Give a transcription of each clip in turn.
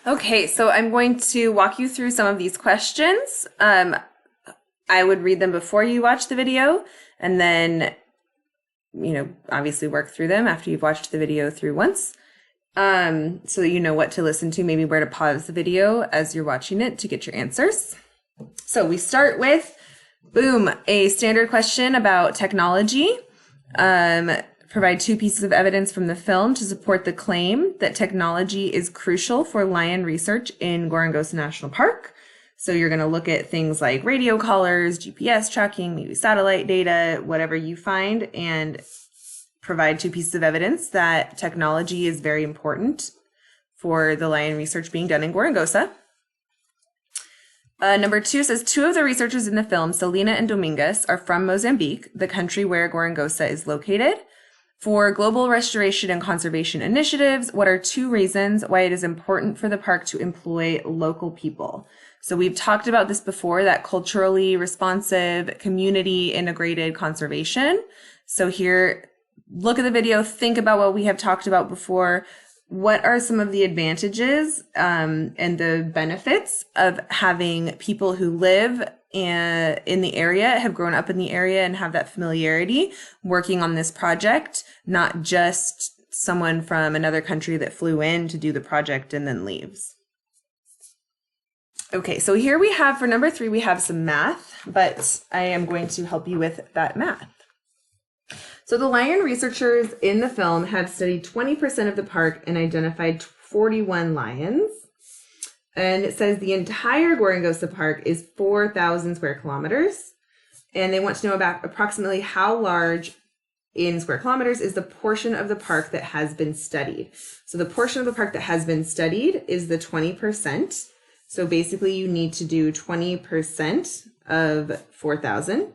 Okay, so I'm going to walk you through some of these questions. I would read them before you watch the video, and then, obviously work through them after you've watched the video through once, so that you know what to listen to, maybe where to pause the video as you're watching it to get your answers. So we start with, boom, a standard question about technology. Provide 2 pieces of evidence from the film to support the claim that technology is crucial for lion research in Gorongosa National Park. So you're going to look at things like radio collars, GPS tracking, maybe satellite data, whatever you find, and provide 2 pieces of evidence that technology is very important for the lion research being done in Gorongosa. Number 2 says 2 of the researchers in the film, Selena and Dominguez, are from Mozambique, the country where Gorongosa is located. For global restoration and conservation initiatives, what are 2 reasons why it is important for the park to employ local people? So we've talked about this before, that culturally responsive, community integrated conservation. So here, look at the video, think about what we have talked about before. What are some of the advantages and the benefits of having people who live in the area, have grown up in the area and have that familiarity working on this project, not just someone from another country that flew in to do the project and then leaves. Okay, so here we have, for number 3, we have some math, but I am going to help you with that math. So the lion researchers in the film have studied 20% of the park and identified 41 lions. And it says the entire Gorongosa Park is 4,000 square kilometers. And they want to know about approximately how large in square kilometers is the portion of the park that has been studied. So the portion of the park that has been studied is the 20%. So basically you need to do 20% of 4,000.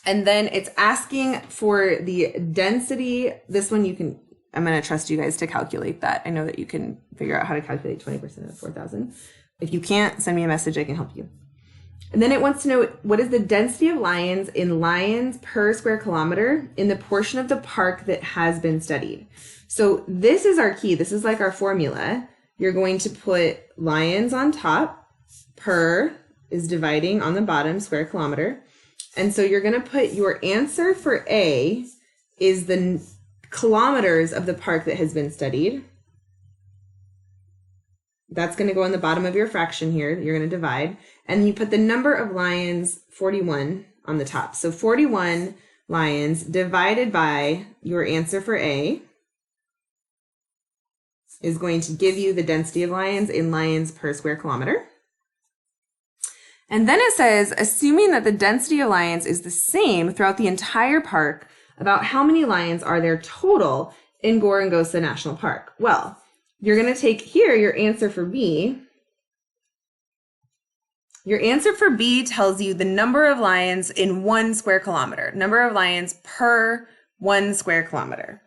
And then it's asking for the density. This one I'm going to trust you guys to calculate that. I know that you can figure out how to calculate 20% of 4,000. If you can't, send me a message. I can help you. And then it wants to know, what is the density of lions in lions per square kilometer in the portion of the park that has been studied? So this is our key. This is like our formula. You're going to put lions on top, per is dividing on the bottom, square kilometer. And so you're going to put your answer for A is the kilometers of the park that has been studied. That's going to go on the bottom of your fraction here. You're going to divide. And you put the number of lions, 41, on the top. So 41 lions divided by your answer for A is going to give you the density of lions in lions per square kilometer. And then it says, assuming that the density of lions is the same throughout the entire park, about how many lions are there total in Gorongosa National Park? Well, you're going to take here your answer for B. Your answer for B tells you the number of lions in 1 square kilometer, number of lions per 1 square kilometer.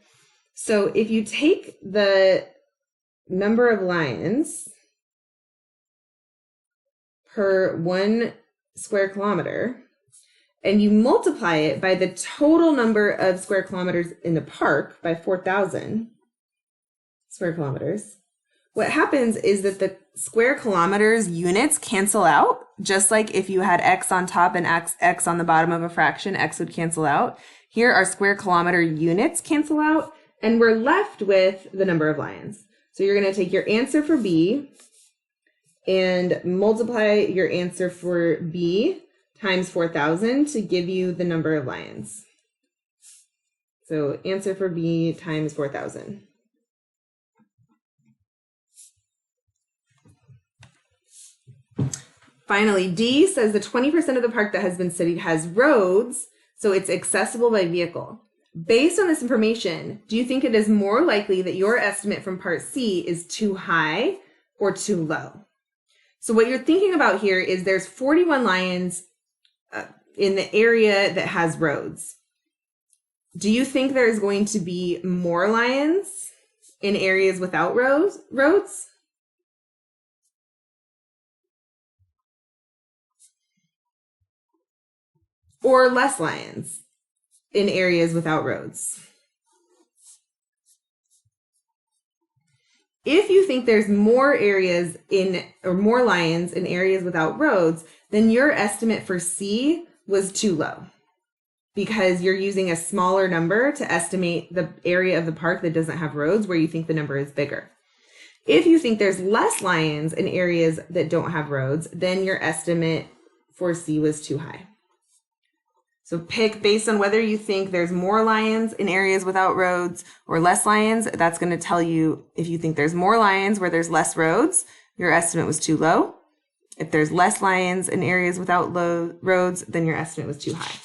So if you take the number of lions per 1 square kilometer, and you multiply it by the total number of square kilometers in the park by 4,000 square kilometers, what happens is that the square kilometers units cancel out. Just like if you had X on top and X on the bottom of a fraction, X would cancel out. Here our square kilometer units cancel out, and we're left with the number of lions. So you're going to take your answer for B and multiply your answer for B times 4,000 to give you the number of lions. So answer for B times 4,000. Finally, D says the 20% of the park that has been studied has roads, so it's accessible by vehicle. Based on this information, do you think it is more likely that your estimate from part C is too high or too low? So what you're thinking about here is there's 41 lions in the area that has roads. Do you think there's going to be more lions in areas without roads? Or less lions in areas without roads? If you think there's more areas or more lions in areas without roads, then your estimate for C was too low because you're using a smaller number to estimate the area of the park that doesn't have roads where you think the number is bigger. If you think there's less lions in areas that don't have roads, then your estimate for C was too high. So pick based on whether you think there's more lions in areas without roads or less lions. That's going to tell you if you think there's more lions where there's less roads, your estimate was too low. If there's less lions in areas without roads, then your estimate was too high.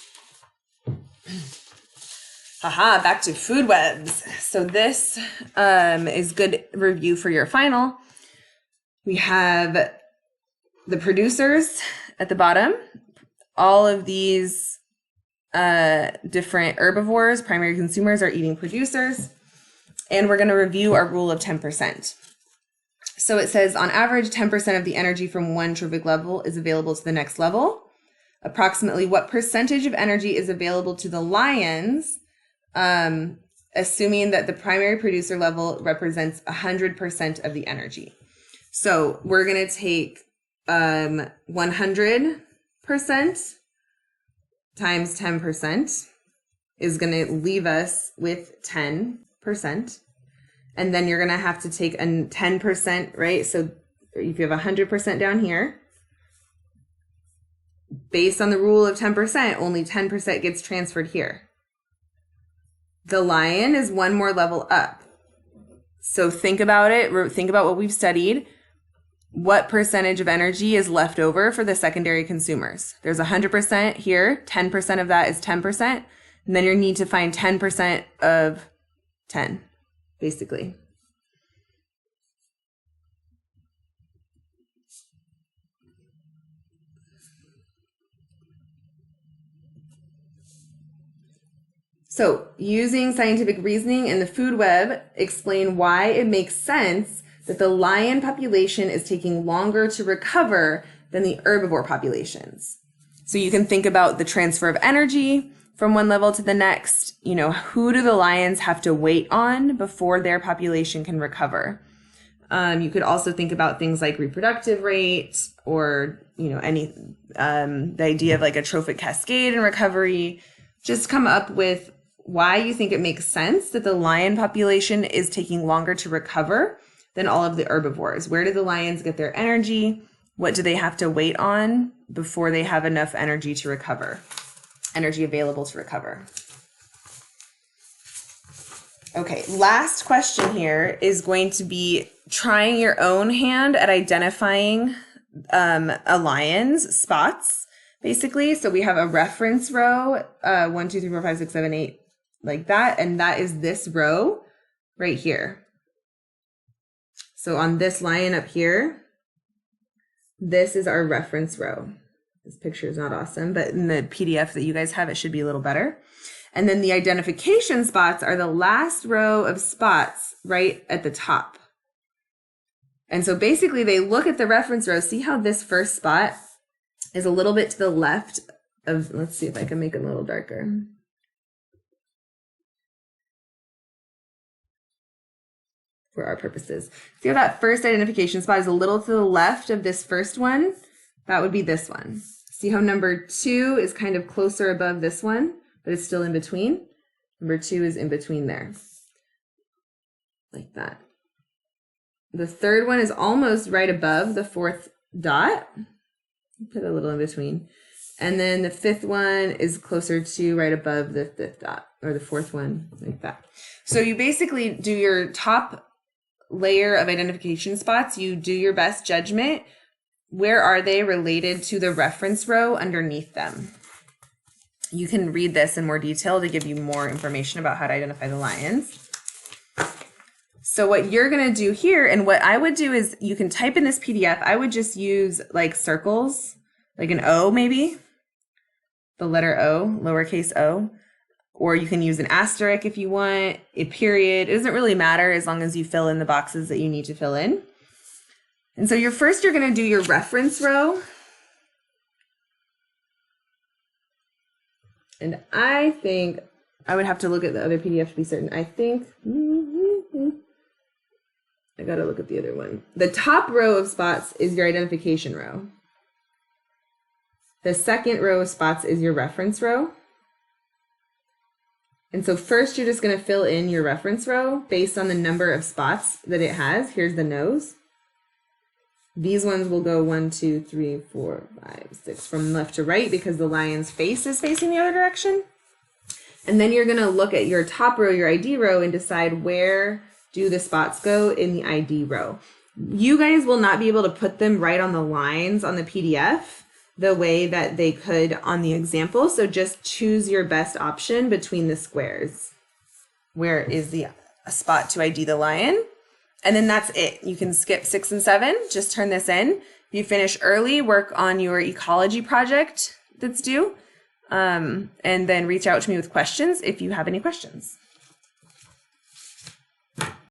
Haha, back to food webs. So this is good review for your final. We have the producers at the bottom. All of these different herbivores, primary consumers, are eating producers. And we're going to review our rule of 10%. So it says on average, 10% of the energy from one trophic level is available to the next level. Approximately what percentage of energy is available to the lions, assuming that the primary producer level represents 100% of the energy. So we're going to take 100% times 10% is going to leave us with 10%. And then you're going to have to take a 10%, right? So if you have 100% down here, based on the rule of 10%, only 10% gets transferred here. The lion is one more level up. So think about it. Think about what we've studied. What percentage of energy is left over for the secondary consumers? There's 100% here. 10% of that is 10%. And then you need to find 10% of 10, basically. So using scientific reasoning and the food web, explain why it makes sense that the lion population is taking longer to recover than the herbivore populations. So you can think about the transfer of energy from one level to the next. You know, who do the lions have to wait on before their population can recover? You could also think about things like reproductive rate or, you know, any, the idea of like a trophic cascade in recovery. Just come up with why you think it makes sense that the lion population is taking longer to recover than all of the herbivores. Where do the lions get their energy? What do they have to wait on before they have enough energy to recover? Energy available to recover. Okay, last question here is going to be trying your own hand at identifying a lion's spots, basically. So we have a reference row, 1, 2, 3, 4, 5, 6, 7, 8, like that. And that is this row right here. So on this lion up here, this is our reference row. This picture is not awesome, but in the PDF that you guys have, it should be a little better. And then the identification spots are the last row of spots right at the top. And so basically they look at the reference row. See how this first spot is a little bit to the left of, let's see if I can make it a little darker. For our purposes. See how that first identification spot is a little to the left of this first one? That would be this one. See how number 2 is kind of closer above this one, but it's still in between? Number 2 is in between there. Like that. The third one is almost right above the fourth dot. Put a little in between. And then the fifth one is closer to right above the fifth dot, or the fourth one, like that. So you basically do your top layer of identification spots. You do your best judgment. Where are they related to the reference row underneath them? You can read this in more detail to give you more information about how to identify the lions. So what you're going to do here, and what I would do is you can type in this PDF. I would just use like circles, like an O maybe, the letter O, lowercase o, or you can use an asterisk if you want, a period. It doesn't really matter as long as you fill in the boxes that you need to fill in. And so you're going to do your reference row. And I think I would have to look at the other PDF to be certain. I think I gotta look at the other one. The top row of spots is your identification row. The second row of spots is your reference row. And so first you're just going to fill in your reference row based on the number of spots that it has. Here's the nose. These ones will go 1, 2, 3, 4, 5, 6 from left to right because the lion's face is facing the other direction. And then you're going to look at your top row, your ID row, and decide where do the spots go in the ID row. You guys will not be able to put them right on the lines on the PDF the way that they could on the example. So just choose your best option between the squares. Where is the spot to ID the lion? And then that's it. You can skip 6 and 7. Just turn this in. If you finish early, work on your ecology project that's due. And then reach out to me with questions if you have any questions.